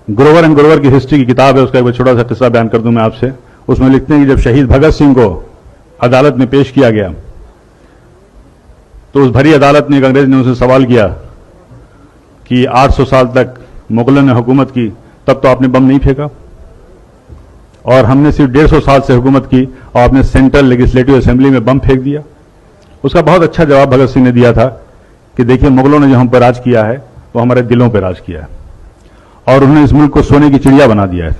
Grover and Grover की history की किताब है, उसका एक छोटा सा किस्सा बयान कर दूं मैं आपसे। उसमें लिखते हैं कि जब शहीद भगत सिंह को अदालत में पेश किया गया तो उस भरी अदालत में एक अंग्रेज ने उनसे सवाल किया कि 800 साल तक मुगलों ने हुकूमत की, तब तो आपने बम नहीं फेंका, और हमने सिर्फ 150 साल से हुकूमत की और आपने सेंट्रल लेजिस्लेटिव असेंबली में बम फेंक दिया। उसका बहुत अच्छा जवाब भगत सिंह ने दिया था कि देखिए, मुगलों ने जो हम पर राज किया है वो हमारे दिलों पर राज किया है, और उन्होंने इस मुल्क को सोने की चिड़िया बना दिया है,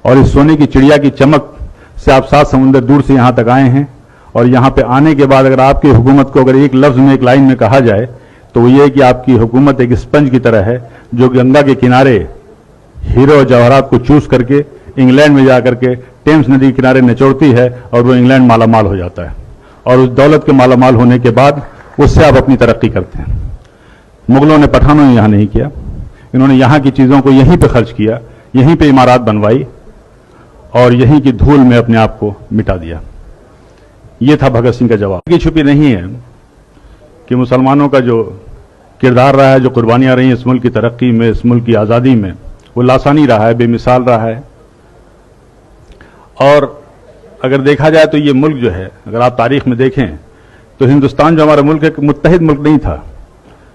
और इस सोने की चिड़िया की चमक से आप 7 समुंदर दूर से यहां तक आए हैं, और यहां पे आने के बाद अगर आपकी हुकूमत को अगर एक लफ्ज में, एक लाइन में कहा जाए तो वो ये है कि आपकी हुकूमत एक स्पंज की तरह है जो गंगा के किनारे हीरो और जवाहरात को चूस करके इंग्लैंड में जाकर के टेम्स नदी के किनारे निचोड़ती है, और वो इंग्लैंड मालामाल हो जाता है, और उस दौलत के मालामाल होने के बाद उससे आप अपनी तरक्की करते हैं। मुगलों ने, पठानों ने यहां नहीं किया, इन्होंने यहां की चीजों को यहीं पे खर्च किया, यहीं पे इमारत बनवाई और यहीं की धूल में अपने आप को मिटा दिया। यह था भगत सिंह का जवाब। की छुपी नहीं है कि मुसलमानों का जो किरदार रहा है, जो कुर्बानियां रही हैं इस मुल्क की तरक्की में, इस मुल्क की आजादी में, वो लासानी रहा है, बेमिसाल रहा है। और अगर देखा जाए तो ये मुल्क जो है, अगर आप तारीख में देखें तो हिंदुस्तान जो हमारा मुल्क है, मुत्तहिद मुल्क नहीं था।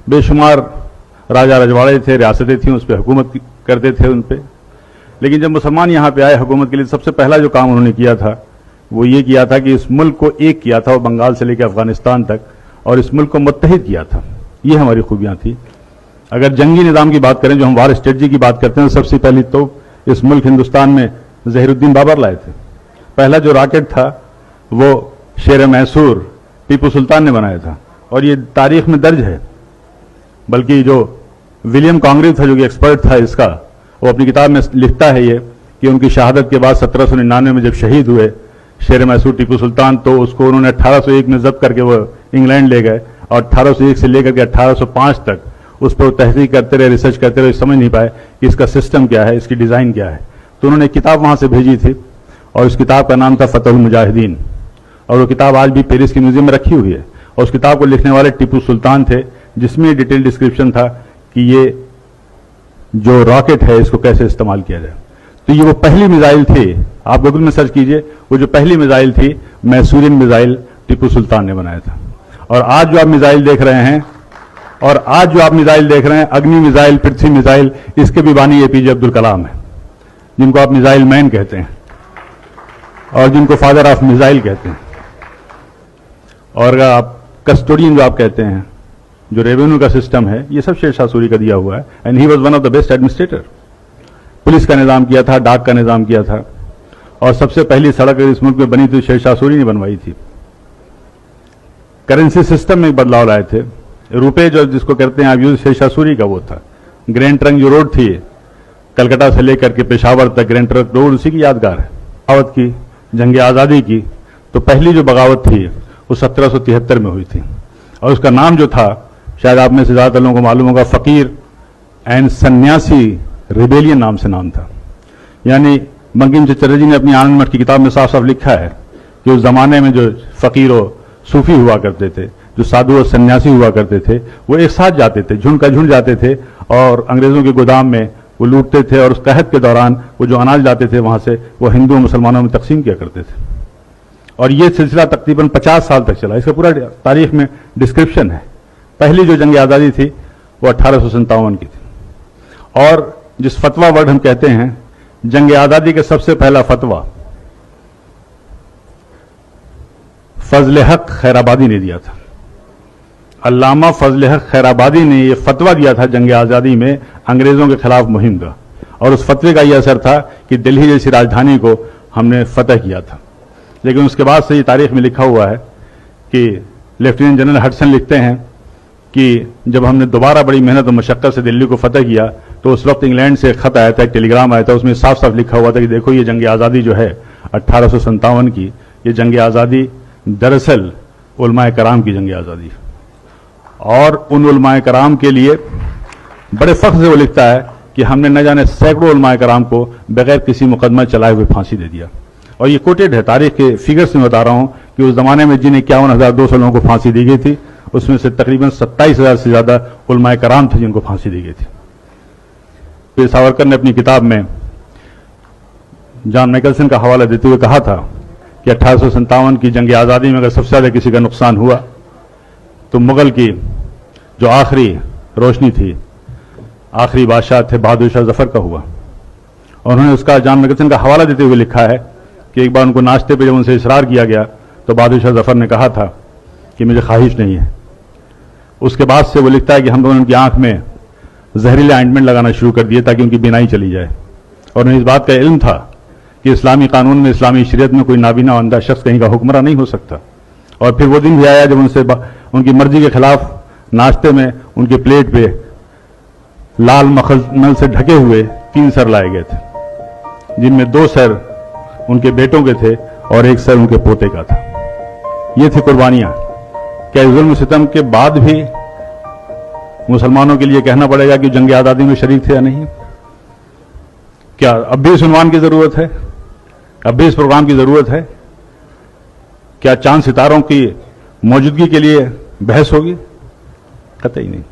बेशुमार राजा रजवाड़े थे, रियासतें थीं, उस पर हुकूमत करते थे उन पर। लेकिन जब मुसलमान यहाँ पे आए हुकूमत के लिए, सबसे पहला जो काम उन्होंने किया था वो ये किया था कि इस मुल्क को एक किया था, वो बंगाल से लेकर अफगानिस्तान तक, और इस मुल्क को मुत्तहिद किया था। ये हमारी खूबियां थी। अगर जंगी निज़ाम की बात करें, जो हम वार स्ट्रेटजी की बात करते हैं, सबसे पहली तो इस मुल्क हिंदुस्तान में ज़हीरुद्दीन बाबर लाए थे। पहला जो रॉकेट था वो शेर मैसूर टीपू सुल्तान ने बनाया था, और ये तारीख में दर्ज है। बल्कि जो विलियम कॉन्ग्रेव था, जो कि एक्सपर्ट था इसका, वो अपनी किताब में लिखता है ये कि उनकी शहादत के बाद 1799 में जब शहीद हुए शेर मैसूर टीपू सुल्तान, तो उसको उन्होंने 1801 में जब्त करके वो इंग्लैंड ले गए, और 1801 से लेकर के 1805 तक उस पर तहकीक करते रहे, रिसर्च करते रहे, समझ नहीं पाए कि इसका सिस्टम क्या है, इसकी डिज़ाइन क्या है। तो उन्होंने एक किताब वहाँ से भेजी थी, और उस किताब का नाम था फतहुल मुजाहिदीन, और वो किताब आज भी पेरिस के म्यूजियम में रखी हुई है। और उस किताब को लिखने वाले टीपू सुल्तान थे, जिसमें डिटेल डिस्क्रिप्शन था कि ये जो रॉकेट है इसको कैसे इस्तेमाल किया जाए। तो ये वो पहली मिसाइल थी, आप गूगल में सर्च कीजिए, वो जो पहली मिसाइल थी मैसूरियन मिसाइल टीपू सुल्तान ने बनाया था। और आज जो आप मिसाइल देख रहे हैं, अग्नि मिसाइल, पृथ्वी मिसाइल, इसके भी बानी एपीजे अब्दुल कलाम है, जिनको आप मिसाइल मैन कहते हैं और जिनको फादर ऑफ मिसाइल कहते हैं। और आप कस्टोडियन जो आप कहते हैं, जो रेवेन्यू का सिस्टम है, ये सब शेर शाह सूरी का दिया हुआ है, and he was one of the best administrator. Police का निजाम किया था, डाक का निजाम किया था, और सबसे पहली सड़क इस मुल्क में बनी थी शेर शाह सूरी ने बनवाई थी। करेंसी सिस्टम में बदलाव लाए थे। रुपए जो जिसको कहते हैं आप यूज, शेर शाह सूरी का वो था। ग्रैंड ट्रंक जो रोड थी कलकत्ता से लेकर के पेशावर तक, ग्रैंड ट्रंक रोड उसी की यादगार है। बगावत की, जंग आज़ादी की, तो पहली जो बगावत थी वो 1773 में हुई थी, और उसका नाम जो था, शायद आप में से ज्यादातर लोगों को मालूम होगा, फकीर एंड सन्यासी रिबेलियन नाम से नाम था। यानी बंकिम चंद्र जी ने अपनी आनंद मठ की किताब में साफ साफ लिखा है कि उस जमाने में जो फकीर और सूफी हुआ करते थे, जो साधु और सन्यासी हुआ करते थे, वो एक साथ जाते थे, झुंड का झुंड जाते थे, और अंग्रेजों के गोदाम में वो लूटते थे, और उस कहत के दौरान वो जो अनाज लाते थे वहां से वो हिंदू और मुसलमानों में तकसीम किया करते थे। और ये सिलसिला तकरीबन 50 साल तक चला। इसका पूरा तारीख में डिस्क्रिप्शन है। पहली जो जंग आज़ादी थी वो 1857 की थी। और जिस फतवा वर्ड हम कहते हैं, जंग आज़ादी के सबसे पहला फतवा फजल हक खैराबादी ने दिया था। अल्लामा फजल हक खैराबादी ने यह फतवा दिया था जंग आज़ादी में अंग्रेजों के खिलाफ मुहिम का, और उस फतवे का यह असर था कि दिल्ली जैसी राजधानी को हमने फतह किया था। लेकिन उसके बाद से ये तारीख में लिखा हुआ है कि लेफ्टिनेंट जनरल हडसन लिखते हैं कि जब हमने दोबारा बड़ी मेहनत और मशक्कत से दिल्ली को फतह किया, तो उस वक्त इंग्लैंड से एक खत आया था, एक टेलीग्राम आया था, उसमें साफ साफ लिखा हुआ था कि देखो ये जंग आज़ादी जो है 1857 की, ये जंग आज़ादी दरअसल उलमाए कराम की जंग आज़ादी है। और उन उलमाए कराम के लिए बड़े फख्र से वो लिखता है कि हमने न जाने सैकड़ों उलमाए कराम को बगैर किसी मुकदमा चलाए हुए फांसी दे दिया। और ये कोटेड है, तारीख के फिगर्स में बता रहा हूं कि उस जमाने में जिन 51,200 लोगों को फांसी दी गई थी, उसमें से तकरीबन 27,000 से ज्यादा उलमाए कराम थे जिनको फांसी दी गई थी। वीर सावरकर ने अपनी किताब में जॉन मैकलसन का हवाला देते हुए कहा था कि 1857 की जंग आज़ादी में अगर सबसे ज़्यादा किसी का नुकसान हुआ तो मुगल की जो आखिरी रोशनी थी, आखिरी बादशाह थे बहादुर शाह जफर का हुआ। और उन्होंने उसका जॉन मैकलसन का हवाला देते हुए लिखा है कि एक बार उनको नाश्ते पे जब उनसे इसरार किया गया तो बहादुर शाह जफर ने कहा था कि मुझे ख्वाहिश नहीं है। उसके बाद से वो लिखता है कि हम लोगों ने उनकी आंख में जहरीले ऑइंटमेंट लगाना शुरू कर दिए ताकि उनकी बीनाई चली जाए। और उन्हें इस बात का इल्म था कि इस्लामी कानून में, इस्लामी शरीयत में कोई नाबीना अंधा शख्स कहीं का हुक्मरान नहीं हो सकता। और फिर वो दिन भी आया जब उनसे उनकी मर्जी के खिलाफ नाश्ते में उनके प्लेट पे लाल मखमल से ढके हुए 3 सर लाए गए थे, जिनमें 2 सर उनके बेटों के थे और 1 सर उनके पोते का था। ये थी कुर्बानियां। क्या जुल्म सितम के बाद भी मुसलमानों के लिए कहना पड़ेगा कि जंग आज़ादी में शरीक थे या नहीं? क्या अब भी इस उन्वान की जरूरत है? अब भी इस प्रोग्राम की जरूरत है? क्या चांद सितारों की मौजूदगी के लिए बहस होगी? कतई नहीं।